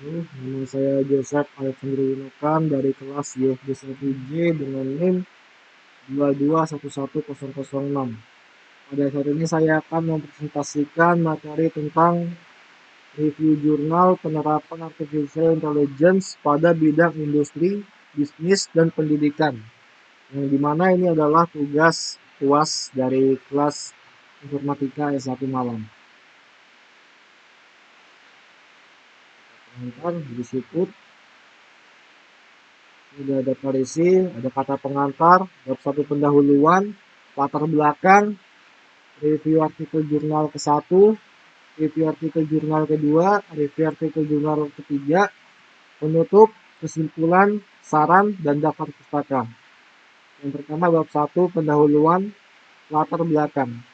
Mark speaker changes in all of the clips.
Speaker 1: Nama saya Joseph Alexander Winokan dari kelas YFD 1J dengan NIM 2211006. Pada saat ini saya akan mempresentasikan materi tentang review jurnal penerapan Artificial Intelligence pada bidang industri, bisnis, dan pendidikan. Yang dimana ini adalah tugas UAS dari kelas Informatika S1 Malang. Pengantar berikut. Ini ada karisi, ada kata pengantar, bab 1 pendahuluan, latar belakang, review artikel jurnal ke-1, review artikel jurnal kedua, review artikel jurnal ketiga, penutup, kesimpulan, saran, dan daftar pustaka. Yang pertama bab 1 pendahuluan, latar belakang.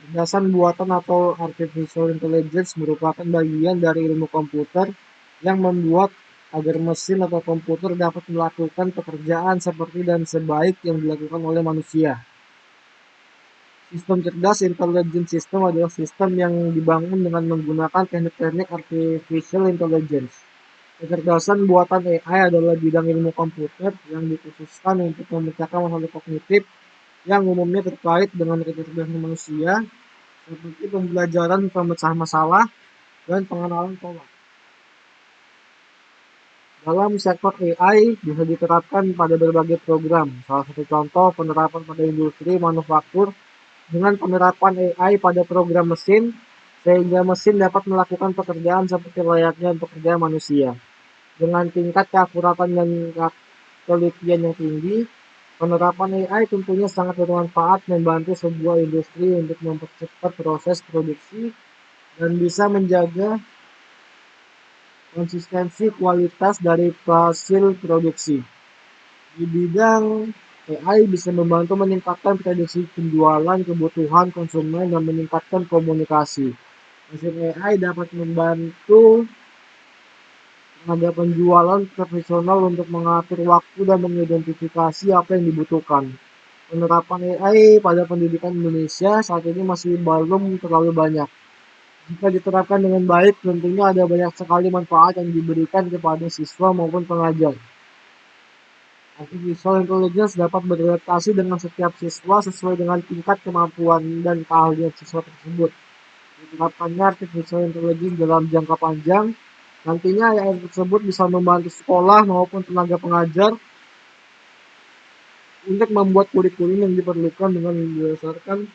Speaker 1: Kecerdasan buatan atau artificial intelligence merupakan bagian dari ilmu komputer yang membuat agar mesin atau komputer dapat melakukan pekerjaan seperti dan sebaik yang dilakukan oleh manusia. Sistem cerdas intelligence system adalah sistem yang dibangun dengan menggunakan teknik-teknik artificial intelligence. Kecerdasan buatan AI adalah bidang ilmu komputer yang dikhususkan untuk memecahkan masalah kognitif yang umumnya terkait dengan kecerdasan manusia, seperti pembelajaran pemecahan masalah dan pengenalan pola. Dalam sektor AI bisa diterapkan pada berbagai program. Salah satu contoh penerapan pada industri manufaktur dengan penerapan AI pada program mesin, sehingga mesin dapat melakukan pekerjaan seperti layaknya pekerjaan manusia. Dengan tingkat keakuratan dan ketelitian yang tinggi, penerapan AI tentunya sangat bermanfaat membantu sebuah industri untuk mempercepat proses produksi dan bisa menjaga konsistensi kualitas dari hasil produksi. Di bidang AI bisa membantu meningkatkan prediksi penjualan, kebutuhan konsumen, dan meningkatkan komunikasi. Mesin AI dapat membantu tenaga penjualan profesional untuk mengatur waktu dan mengidentifikasi apa yang dibutuhkan. Penerapan AI pada pendidikan Indonesia saat ini masih belum terlalu banyak. Jika diterapkan dengan baik, tentunya ada banyak sekali manfaat yang diberikan kepada siswa maupun pengajar. Artificial intelligence dapat beradaptasi dengan setiap siswa sesuai dengan tingkat kemampuan dan keahlian siswa tersebut. Diterapkannya artificial intelligence dalam jangka panjang, nantinya AI tersebut bisa membantu sekolah maupun tenaga pengajar untuk membuat kurikulum yang diperlukan dengan berdasarkan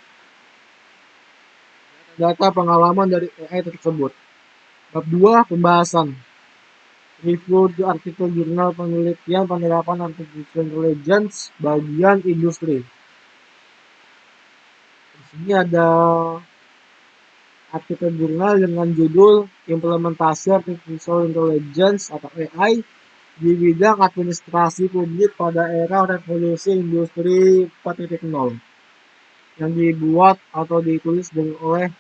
Speaker 1: data pengalaman dari AI tersebut. Bab 2 pembahasan. Review artikel jurnal penelitian penerapan artificial intelligence bagian industri. Di sini ada artikel jurnal dengan judul Implementasi Artificial Intelligence atau AI di bidang administrasi publik pada era revolusi industri 4.0 yang dibuat atau ditulis oleh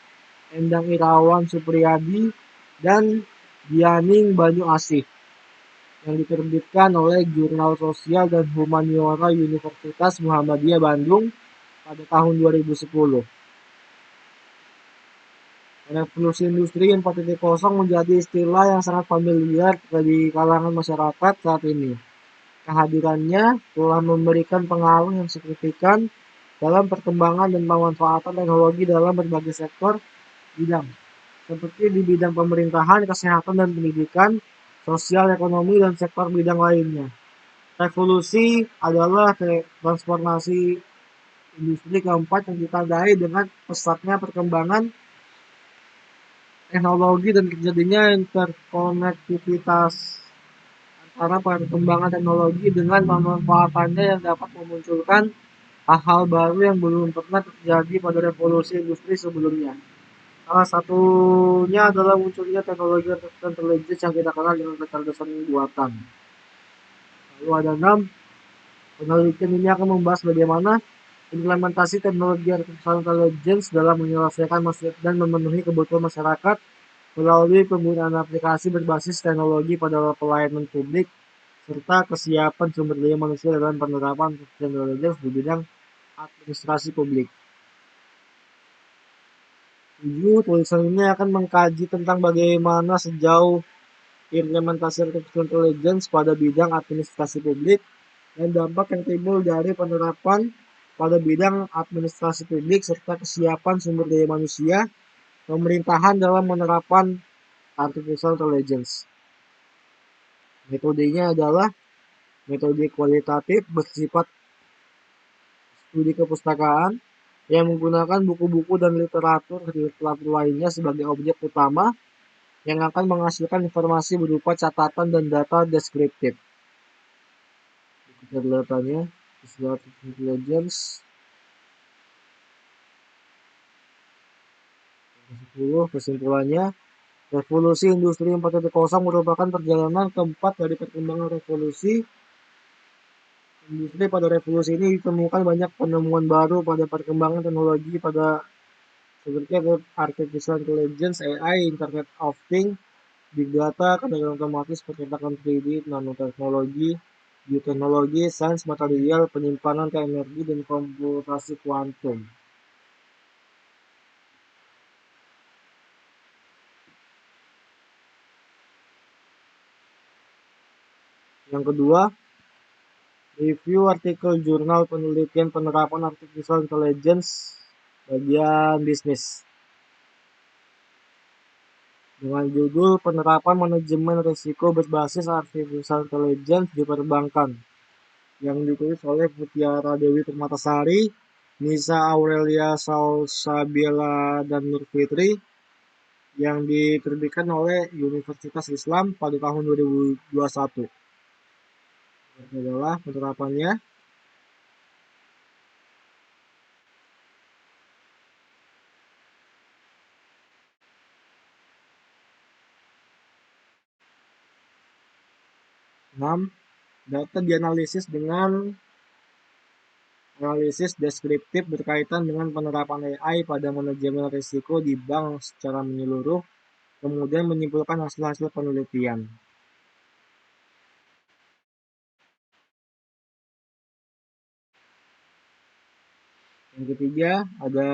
Speaker 1: Endang Irawan Supriyadi dan Dianing Banyu Asih yang diterbitkan oleh Jurnal Sosial dan Humaniora Universitas Muhammadiyah Bandung pada tahun 2010. Revolusi industri 4.0 menjadi istilah yang sangat familiar di kalangan masyarakat saat ini. Kehadirannya telah memberikan pengaruh yang signifikan dalam perkembangan dan pemanfaatan teknologi dalam berbagai sektor bidang, seperti di bidang pemerintahan, kesehatan dan pendidikan, sosial, ekonomi, dan sektor bidang lainnya. Revolusi adalah transformasi industri keempat yang ditandai dengan pesatnya perkembangan teknologi dan terjadinya interkonektivitas antara perkembangan teknologi dengan pemanfaatannya yang dapat memunculkan hal-hal baru yang belum pernah terjadi pada revolusi industri sebelumnya. Salah satunya adalah munculnya teknologi artificial intelligence yang kita kenal dengan kecerdasan buatan. Lalu ada 6. Penelitian ini akan membahas bagaimana implementasi teknologi artificial intelligence dalam menyelesaikan masalah dan memenuhi kebutuhan masyarakat melalui penggunaan aplikasi berbasis teknologi pada pelayanan publik serta kesiapan sumber daya manusia dalam penerapan artificial intelligence di bidang administrasi publik. 7. Tulisan ini akan mengkaji tentang bagaimana sejauh implementasi artificial intelligence pada bidang administrasi publik, dan dampak yang timbul dari penerapan pada bidang administrasi publik serta kesiapan sumber daya manusia pemerintahan dalam menerapkan artificial intelligence. Metodenya adalah metode kualitatif bersifat studi kepustakaan yang menggunakan buku-buku dan literatur lainnya sebagai objek utama yang akan menghasilkan informasi berupa catatan dan data deskriptif. Datanya, intelligence 10. Kesimpulannya, revolusi industri 4.0 merupakan perjalanan keempat dari perkembangan revolusi industri. Pada revolusi ini ditemukan banyak penemuan baru pada perkembangan teknologi pada seperti artificial intelligence, AI, Internet of Things, big data, kendaraan otomatis, percetakan 3D, nanoteknologi, bioteknologi, sains material, penyimpanan ke energi, dan komputasi kuantum. Yang kedua, review artikel jurnal penelitian penerapan artificial intelligence bagian bisnis dengan judul penerapan manajemen risiko berbasis artificial intelligence di perbankan yang ditulis oleh Mutiara Dewi Permatasari, Nisa Aurelia Salsabila, dan Nur Fitri, yang diterbitkan oleh Universitas Islam pada tahun 2021. Ini adalah penerapannya. Enam, data dianalisis dengan analisis deskriptif berkaitan dengan penerapan AI pada manajemen risiko di bank secara menyeluruh, kemudian menyimpulkan hasil-hasil penelitian. Yang ketiga, ada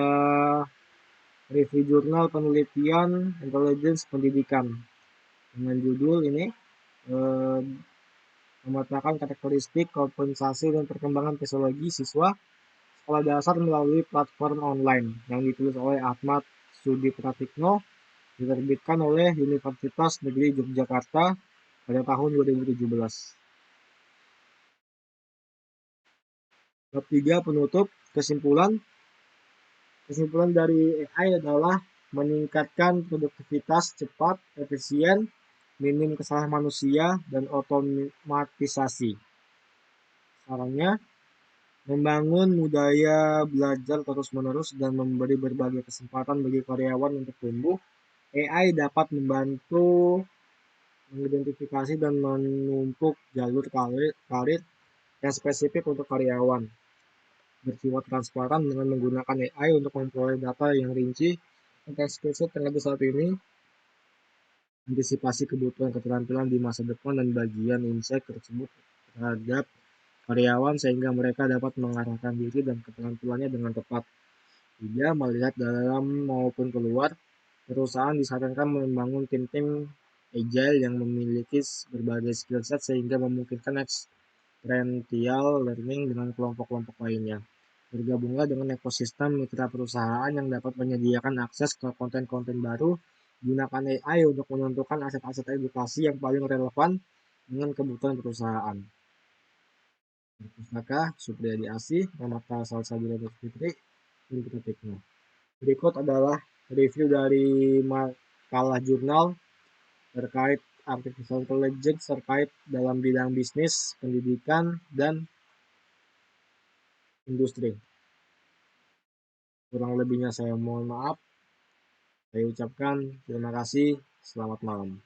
Speaker 1: review jurnal penelitian intelligence pendidikan dengan judul ini memetakan karakteristik, kompensasi, dan perkembangan psikologi siswa sekolah dasar melalui platform online yang ditulis oleh Ahmad Sudi Pratikno, diterbitkan oleh Universitas Negeri Yogyakarta pada tahun 2017. Bab 3 penutup. Kesimpulan dari AI adalah meningkatkan produktivitas cepat, efisien, minim kesalahan manusia, dan otomatisasi. Sarannya, membangun budaya belajar terus-menerus dan memberi berbagai kesempatan bagi karyawan untuk tumbuh. AI dapat membantu mengidentifikasi dan menumpuk jalur karir yang spesifik untuk karyawan. Bersifat transparan dengan menggunakan AI untuk memperoleh data yang rinci tentang skill set yang ada saat ini, antisipasi kebutuhan keterampilan di masa depan, dan bagian insight tersebut terhadap karyawan sehingga mereka dapat mengarahkan diri dan keterampilannya dengan tepat. 3. Melihat dalam maupun keluar, perusahaan disarankan membangun tim-tim agile yang memiliki berbagai skill set sehingga memungkinkan experiential learning dengan kelompok-kelompok lainnya. Bergabunglah dengan ekosistem mitra perusahaan yang dapat menyediakan akses ke konten-konten baru. Gunakan AI untuk menentukan aset-aset edukasi yang paling relevan dengan kebutuhan perusahaan. Pustaka Supriyadi Asih, Ramata Salsabila Fitri, Universitas Tekno. Berikut adalah review dari makalah jurnal terkait artificial intelligence terkait dalam bidang bisnis, pendidikan, dan industri. Kurang lebihnya saya mohon maaf. Saya ucapkan terima kasih. Selamat malam.